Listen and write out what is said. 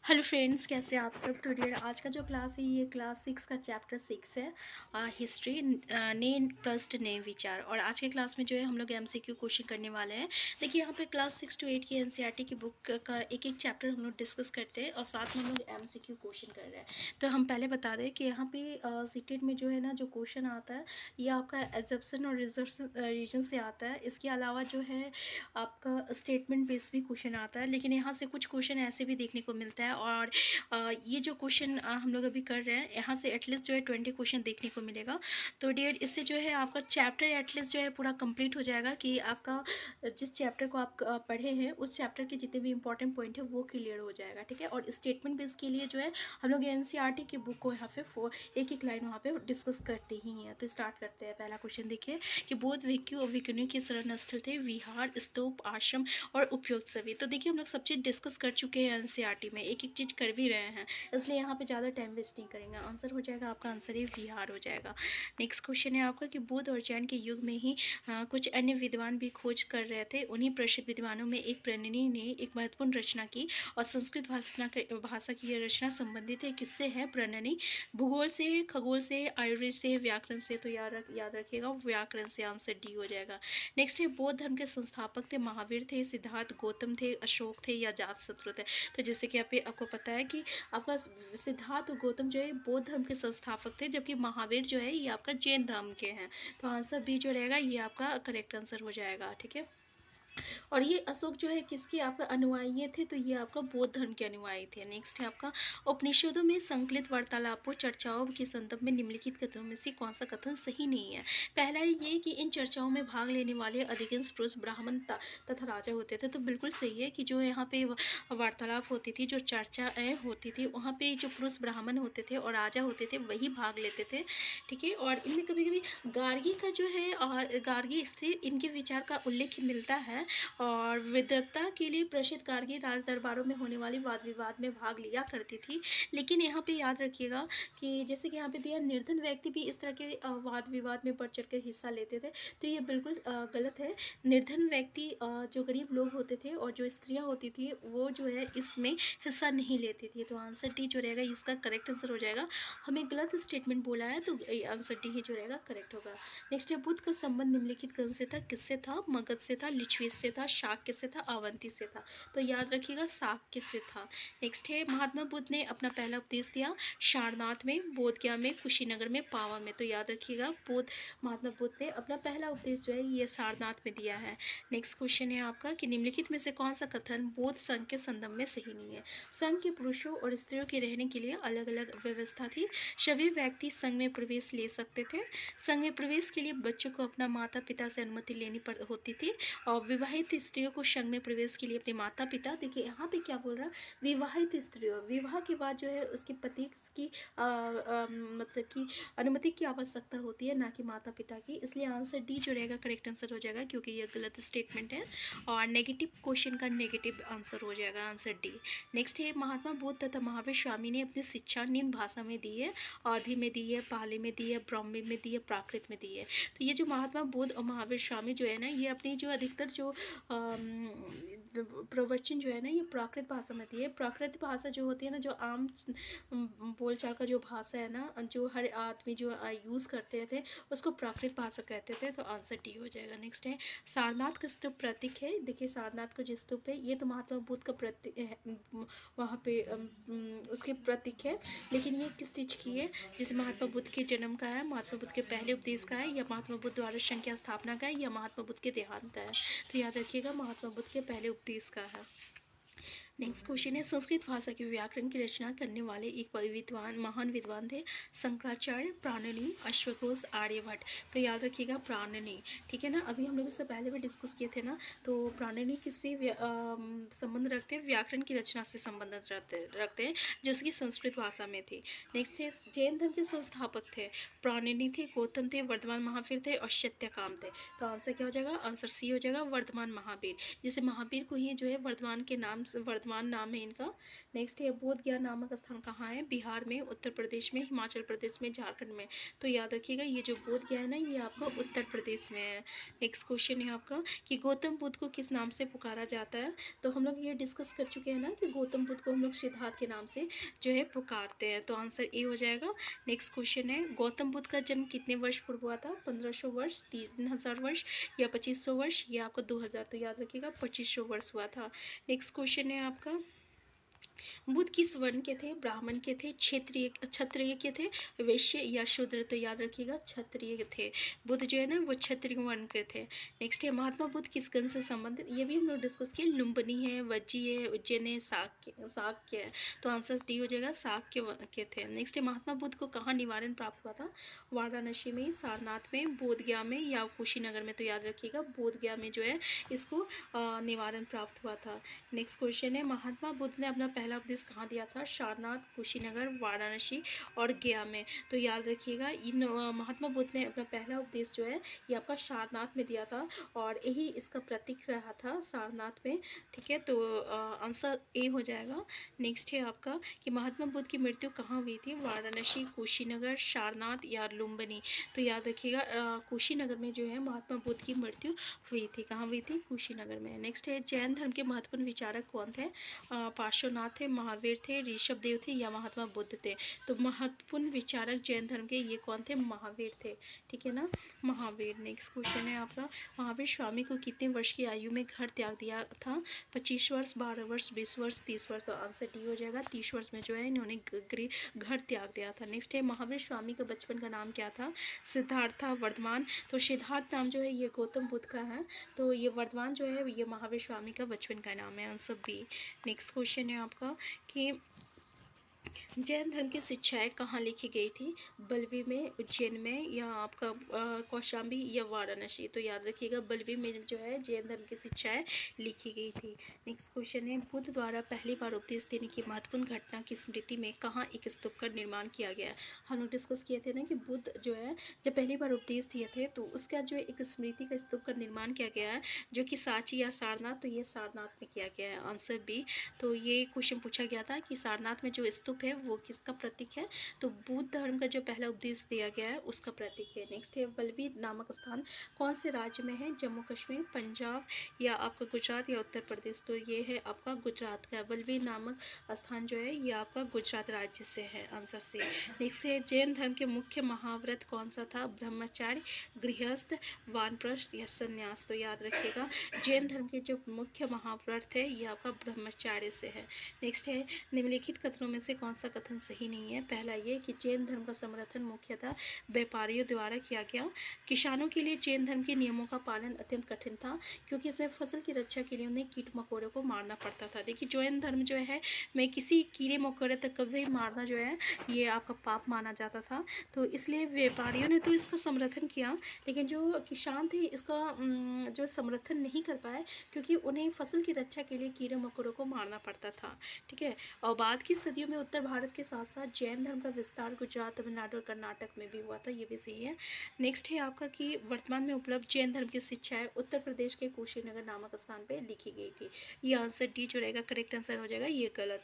Hello friends, कैसे आप सब। तो डियर, आज का जो क्लास है ये क्लास 6 का चैप्टर 6 है, हिस्ट्री। ने प्रश्न ने विचार। और आज के क्लास में जो है हम लोग एमसीक्यू क्वेश्चन करने वाले हैं। देखिए यहाँ पे क्लास 6 to 8 की एनसीईआरटी की बुक का एक एक चैप्टर हम लोग डिस्कस करते हैं और साथ में हम लोग एमसीक्यू क्वेश्चन कर रहे हैं। तो हम पहले बता दें कि यहाँ पे सीटेट में जो है ना, जो क्वेश्चन आता है ये आपका एजप्शन और रीजन से आता है। इसके अलावा जो है आपका स्टेटमेंट बेस्ड भी क्वेश्चन आता है, लेकिन यहाँ से कुछ क्वेश्चन ऐसे भी देखने को मिलता है। और ये जो क्वेश्चन हम लोग अभी कर रहे हैं, यहाँ से एटलीस्ट जो है 20 क्वेश्चन देखने को मिलेगा। तो डियर, इससे जो है आपका चैप्टर एटलीस्ट जो है पूरा कंप्लीट हो जाएगा कि आपका जिस चैप्टर को आप पढ़े हैं उस चैप्टर के जितने भी इंपॉर्टेंट पॉइंट है वो क्लियर हो जाएगा। ठीक है। और स्टेटमेंट बेस के लिए जो है हम लोग एनसीईआरटी की बुक को यहाँ पे एक एक लाइन वहाँ पे डिस्कस करते ही हैं। तो स्टार्ट करते हैं। पहला क्वेश्चन देखिए कि बौद्ध भिक्षु और भिक्षुणियों के शरण स्थल थे विहार, स्तूप, आश्रम और उपयुक्त सभी। तो देखिए हम लोग सब चीज़ डिस्कस कर चुके हैं एनसीईआरटी में, एक एक चीज़ कर भी रहे हैं, इसलिए यहाँ पे ज़्यादा टाइम वेस्ट नहीं करेंगे। आंसर हो जाएगा आपका, आंसर ही विहार हो जाएगा। नेक्स्ट क्वेश्चन है आपका कि बुद्ध और जैन के युग में ही कुछ अन्य विद्वान भी खोज कर रहे थे। उन्हीं प्रसिद्ध विद्वानों में एक प्रणिनी ने एक महत्वपूर्ण रचना की और संस्कृत भाषा की यह रचना संबंधित है। किससे है प्रणिनी? भूगोल से, खगोल से, आयुर्वेद से, व्याकरण से। तो याद रखिएगा व्याकरण से। आंसर डी हो जाएगा। नेक्स्ट है बौद्ध धर्म के संस्थापक थे महावीर थे, सिद्धार्थ गौतम थे, अशोक थे या जातशत्रु थे। तो जैसे कि आपको पता है कि आपका सिद्धार्थ और गौतम जो है बौद्ध धर्म के संस्थापक थे, जबकि महावीर जो है ये आपका जैन धर्म के हैं। तो आंसर बी जो रहेगा ये आपका करेक्ट आंसर हो जाएगा। ठीक है। और ये अशोक जो है किसके आपका अनुयायी थे? तो ये आपका बौद्ध धर्म के अनुयायी थे। नेक्स्ट है आपका उपनिषदों में संकलित वार्तालापों चर्चाओं के संदर्भ में निम्नलिखित कथनों में से कौन सा कथन सही नहीं है? पहला है ये कि इन चर्चाओं में भाग लेने वाले अधिकांश पुरुष ब्राह्मण तथा राजा होते थे। तो बिल्कुल सही है कि जो यहाँ पे वार्तालाप होती थी, जो चर्चाएँ होती थी, वहाँ पे जो पुरुष ब्राह्मण होते थे और राजा होते थे वही भाग लेते थे। ठीक है। और इनमें कभी कभी गार्गी का जो है गार्गी स्त्री, इनके विचार का उल्लेख मिलता है। और विद्वत्ता के लिए प्रसिद्ध गार्गी राज दरबारों में होने वाली वाद विवाद में भाग लिया करती थी। लेकिन यहाँ पे याद रखिएगा कि जैसे कि यहाँ पे दिया निर्धन व्यक्ति भी इस तरह के वाद विवाद में बढ़ चढ़ कर हिस्सा लेते थे। तो ये बिल्कुल गलत है। निर्धन व्यक्ति जो गरीब लोग होते थे और जो स्त्रियाँ होती थी वो जो है इसमें हिस्सा नहीं लेती थी। तो आंसर डी जो रहेगा इसका करेक्ट आंसर हो जाएगा। हमें गलत स्टेटमेंट बोला है तो आंसर डी ही जो रहेगा करेक्ट होगा। नेक्स्ट है बुद्ध का संबंध निम्नलिखित कौन से था? किससे था? मगध से था, लिच्छवी से था, शाक्य से था, अवंती से था। तो याद रखिएगा शाक्य से था। नेक्स्ट है महात्मा बुद्ध ने अपना पहला उपदेश दिया सारनाथ में, बोधगया में, कुशीनगर में, पावा में। तो याद रखिएगा महात्मा बुद्ध ने अपना पहला उपदेश जो है ये सारनाथ में दिया है। नेक्स्ट क्वेश्चन है आपका कि निम्नलिखित में से कौन सा कथन बौद्ध संघ के संदर्भ में सही नहीं है? संघ के पुरुषों और स्त्रियों के रहने के लिए अलग अलग व्यवस्था थी। सभी व्यक्ति संघ में प्रवेश ले सकते थे। संघ में प्रवेश के लिए बच्चों को अपना माता पिता से अनुमति लेनी होती थी। और विवाहित स्त्रियों को संघ में प्रवेश के लिए अपने माता पिता, देखिए यहाँ पे क्या बोल रहा है, विवाहित स्त्रियों, विवाह के बाद जो है उसके पति की मतलब कि अनुमति की आवश्यकता होती है, ना कि माता पिता की। इसलिए आंसर डी जो रहेगा करेक्ट आंसर हो जाएगा, क्योंकि यह गलत स्टेटमेंट है और नेगेटिव क्वेश्चन का नेगेटिव आंसर हो जाएगा, आंसर डी। नेक्स्ट है महात्मा बुद्ध तथा महावीर स्वामी ने अपनी शिक्षा निम्न भाषा में दी है, आदि में दी है, पाली में दी है, ब्राह्मी में दी है, प्राकृत में दी है। तो ये जो महात्मा बुद्ध और महावीर स्वामी जो है ना, ये अपनी जो अधिकतर जो प्रवचन जो है ना ये प्राकृत भाषा में दी है। प्राकृत भाषा जो होती है ना, जो आम बोलचाल का जो भाषा है ना, जो हर आदमी जो यूज़ करते थे उसको प्राकृत भाषा कहते थे। तो आंसर डी हो जाएगा। नेक्स्ट है सारनाथ का स्तूप प्रतीक है। देखिए सारनाथ का जो स्तूप है ये तो महात्मा बुद्ध का प्रतीक वहाँ पे उसके प्रतीक है, लेकिन ये किस चीज़ की है? जैसे महात्मा बुद्ध के जन्म का है, महात्मा बुद्ध के पहले उपदेश का है, या महात्मा बुद्ध द्वारा संघ की स्थापना का है, या महात्मा बुद्ध के देहांत का है। तो याद रखिएगा महात्मा बुद्ध के पहले उपदेश का है। नेक्स्ट क्वेश्चन है संस्कृत भाषा के व्याकरण की रचना करने वाले एक महान विद्वान थे। शंकराचार्य, प्राणिनि, अश्वघोष, आर्यभट्ट। तो याद रखिएगा प्राणिनि। ठीक है ना। अभी हम लोग इससे पहले भी डिस्कस किए थे ना। तो प्राणिनि किससे संबंध रखते हैं? व्याकरण की रचना से संबंध रखते हैं, जो कि संस्कृत भाषा में थी। नेक्स्ट है जैन धर्म के संस्थापक थे। प्राणिनि थे, गौतम थे, वर्धमान महावीर थे और सत्यकाम थे। तो आंसर क्या हो जाएगा? आंसर सी हो जाएगा, वर्धमान महावीर। जैसे महावीर को ही जो है वर्धमान के नाम से वर्तमान नाम है इनका। नेक्स्ट है बोध गया नामक स्थान कहाँ है? बिहार में, उत्तर प्रदेश में, हिमाचल प्रदेश में, झारखंड में। तो याद रखिएगा ये जो बोध गया है ना, ये आपका उत्तर प्रदेश में है। नेक्स्ट क्वेश्चन है आपका कि गौतम बुद्ध को किस नाम से पुकारा जाता है? तो हम लोग ये डिस्कस कर चुके हैं ना कि गौतम बुद्ध को हम लोग सिद्धार्थ के नाम से जो है पुकारते हैं। तो आंसर ए हो जाएगा। नेक्स्ट क्वेश्चन है गौतम बुद्ध का जन्म कितने वर्ष पूर्व हुआ था? 1500 वर्ष, 3000 वर्ष या 2500 वर्ष या आपको 2000? तो याद रखिएगा 2500 वर्ष हुआ था। नेक्स्ट क्वेश्चन है आपका बुद्ध किस वर्ण के थे? ब्राह्मण के थे, क्षेत्रीय क्षत्रिय के थे, वैश्य या शूद्र? तो याद रखिएगा क्षत्रिय थे। बुद्ध जो है ना वो क्षत्रिय वर्ण के थे। नेक्स्ट है महात्मा बुद्ध किस गण से संबंधित? ये भी हम लोग डिस्कस किए। लुम्बिनी है, वज्जी है, उज्जैन है, शाक्य है। तो आंसर डी हो जाएगा, शाक्य के थे। नेक्स्ट है महात्मा बुद्ध को कहाँ निवारण प्राप्त हुआ था? वाराणसी में, सारनाथ में, बोधगया में या कुशीनगर में? तो याद रखिएगा बोधगया में जो है इसको निवारण प्राप्त हुआ था। नेक्स्ट क्वेश्चन है महात्मा बुद्ध ने अपना पहला उपदेश कहाँ दिया था? सारनाथ, कुशीनगर, वाराणसी और गया में। तो याद रखिएगा इन महात्मा बुद्ध ने अपना पहला उपदेश जो है ये आपका सारनाथ में दिया था और यही इसका प्रतीक रहा था सारनाथ में। ठीक है, तो आंसर ए हो जाएगा। नेक्स्ट है आपका कि महात्मा बुद्ध की मृत्यु कहाँ हुई थी? वाराणसी, कुशीनगर, सारनाथ या लुम्बिनी? तो याद रखिएगा कुशीनगर में जो है महात्मा बुद्ध की मृत्यु हुई थी। कहाँ हुई थी? कुशीनगर में। नेक्स्ट है जैन धर्म के महत्वपूर्ण विचारक कौन थे? पार्श्वनाथ थे, महावीर थे, ऋषभ देव थे या महात्मा बुद्ध थे? तो महत्वपूर्ण विचारक जैन धर्म के ये कौन थे? महावीर थे। ठीक है ना, महावीर। नेक्स्ट क्वेश्चन है आपका महावीर स्वामी को कितने वर्ष की आयु में घर त्याग दिया था? 25 वर्ष, 12 वर्ष, 20 वर्ष, 30 वर्ष? तो आंसर डी हो जाएगा। 30 वर्ष में जो है इन्होंने घर त्याग दिया था। नेक्स्ट है महावीर स्वामी का बचपन का नाम क्या था? सिद्धार्थ था, वर्धमान? तो सिद्धार्थ नाम जो है ये गौतम बुद्ध का है, तो ये वर्धमान जो है ये महावीर स्वामी का बचपन का नाम है। Answer B. नेक्स्ट क्वेश्चन है आपका कि जैन धर्म की शिक्षाएं कहाँ लिखी गई थी? बल्वी में, उज्जैन में या आपका कौशाम्बी या वाराणसी? तो याद रखिएगा बल्वी में जो है जैन धर्म की शिक्षाएं लिखी गई थी। नेक्स्ट क्वेश्चन है बुद्ध द्वारा पहली बार उपदेश देने की महत्वपूर्ण घटना की स्मृति में कहाँ एक स्तूप का निर्माण किया गया है? हम लोग डिस्कस किए थे ना कि बुद्ध जो है जब पहली बार उपदेश दिए थे तो उसका जो एक स्मृति का स्तूप का निर्माण किया गया है जो कि सांची या सारनाथ, तो ये सारनाथ में किया गया है। Answer B. तो ये क्वेश्चन पूछा गया था कि सारनाथ में जो स्तूप है वो किसका प्रतीक है? तो बुद्ध धर्म का जो पहला उपदेश दिया गया है उसका प्रतीक है। नेक्स्ट है बल्वी नामक स्थान कौन से राज्य में है? जम्मू कश्मीर, पंजाब या आपका गुजरात या उत्तर प्रदेश? तो ये है आपका गुजरात का। बल्वी नामक स्थान जो है ये आपका गुजरात राज्य से है। आंसर से। नेक्स्ट है जैन धर्म के मुख्य महाव्रत कौन सा था? ब्रह्मचार्य, गृहस्थ, वानप्रस्थ या संन्यास? तो याद रखिएगा जैन धर्म के जो मुख्य महाव्रत है ये आपका ब्रह्मचार्य से है। नेक्स्ट है निम्नलिखित कथनों में से कौन सा कथन सही नहीं है? पहला ये कि जैन धर्म का समर्थन मुख्यतः व्यापारियों द्वारा किया गया। किसानों के लिए जैन धर्म के नियमों का पालन अत्यंत कठिन था क्योंकि इसमें फसल की रक्षा के लिए उन्हें कीट मकोड़ों को मारना पड़ता था। देखिए जैन धर्म जो है में किसी कीड़े मकोड़े तक कभी मारना जो है ये आपका पाप माना जाता था, तो इसलिए व्यापारियों ने तो इसका समर्थन किया लेकिन जो किसान थे इसका जो समर्थन नहीं कर पाए क्योंकि उन्हें फसल की रक्षा के लिए कीड़े मकोड़ों को मारना पड़ता था। ठीक है, और बाद की सदियों में उत्तर भारत के साथ साथ जैन धर्म का विस्तार गुजरात, तमिलनाडु और कर्नाटक में भी हुआ था। ये भी सही है। नेक्स्ट है आपका कि वर्तमान में उपलब्ध जैन धर्म की शिक्षाएं उत्तर प्रदेश के कुशीनगर नामक स्थान पर लिखी गई थी। ये आंसर डी जो रहेगा करेक्ट आंसर हो जाएगा, ये गलत है।